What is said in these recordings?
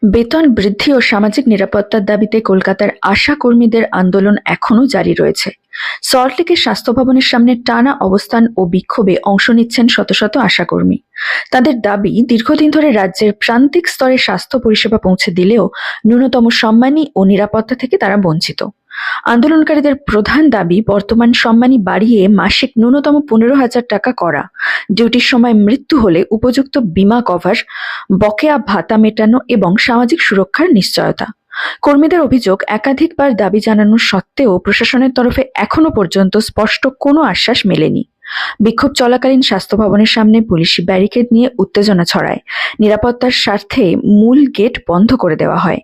বেতন বৃদ্ধি ও সামাজিক নিরাপত্তার দাবিতে কলকাতার আশা কর্মীদের আন্দোলন এখনও জারি রয়েছে। সল্টলেকের স্বাস্থ্য ভবনের সামনে টানা অবস্থান ও বিক্ষোভে অংশ নিচ্ছেন শত শত আশাকর্মী। তাদের দাবি, দীর্ঘদিন ধরে রাজ্যের প্রান্তিক স্তরে স্বাস্থ্য পরিষেবা পৌঁছে দিলেও ন্যূনতম সম্মানী ও নিরাপত্তা থেকে তারা বঞ্চিত। আন্দোলনকারীদের প্রধান দাবি, বর্তমান সম্মানী বাড়িয়ে মাসিক ন্যূনতম 15,000 টাকা করা, ডিউটির সময় মৃত্যু হলে উপযুক্ত বীমা কভার, বকেয়া ভাতা মেটানো এবং সামাজিক সুরক্ষার নিশ্চয়তা। কর্মীদের অভিযোগ, একাধিকবার দাবি জানানো সত্ত্বেও প্রশাসনের তরফে এখনো পর্যন্ত স্পষ্ট কোনো আশ্বাস মেলেনি। বিক্ষোভ চলাকালীন স্বাস্থ্য ভবনের সামনে পুলিশি ব্যারিকেড নিয়ে উত্তেজনা ছড়ায়। নিরাপত্তার স্বার্থে মূল গেট বন্ধ করে দেওয়া হয়।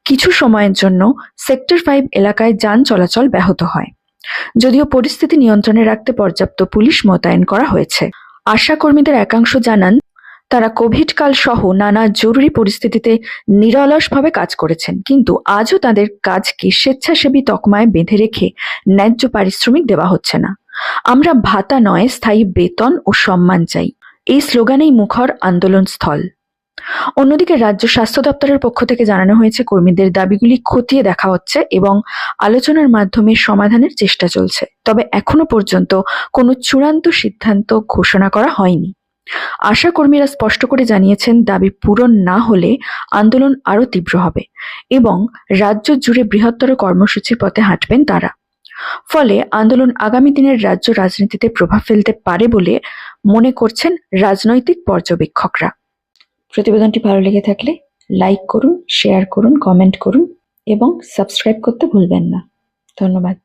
কিছু সময়ের জন্য সেক্টর 5 এলাকায় যান চলাচল ব্যাহত হয়। যদিও পরিস্থিতি নিয়ন্ত্রণে রাখতে পর্যাপ্ত পুলিশ মোতায়েন করা হয়েছে। আশা কর্মীদের একাংশ জানান, তারা কোভিড কাল সহ নানা জরুরি পরিস্থিতিতে নিরলসভাবে কাজ করেছেন, কিন্তু আজও তাদের কাজকে স্বেচ্ছাসেবী তকমায় বেঁধে রেখে ন্যায্য পারিশ্রমিক দেওয়া হচ্ছে না। আমরা ভাতা নয়, স্থায়ী বেতন ও সম্মান চাই, এই স্লোগানেই মুখর আন্দোলন স্থল। অন্যদিকে রাজ্য স্বাস্থ্য দপ্তরের পক্ষ থেকে জানানো হয়েছে, কর্মীদের দাবিগুলি খতিয়ে দেখা হচ্ছে এবং আলোচনার মাধ্যমে সমাধানের চেষ্টা চলছে। তবে এখনো পর্যন্ত কোনো চূড়ান্ত সিদ্ধান্ত ঘোষণা করা হয়নি। আশা কর্মীরা স্পষ্ট করে জানিয়েছেন, দাবি পূরণ না হলে আন্দোলন আরও তীব্র হবে এবং রাজ্য জুড়ে বৃহত্তর কর্মসূচির পথে হাঁটবেন তারা। ফলে আন্দোলন আগামী দিনের রাজ্য রাজনীতিতে প্রভাব ফেলতে পারে বলে মনে করছেন রাজনৈতিক পর্যবেক্ষকরা। প্রতিবেদনটি ভালো লেগে থাকলে লাইক করুন, শেয়ার করুন, কমেন্ট করুন এবং সাবস্ক্রাইব করতে ভুলবেন না। ধন্যবাদ।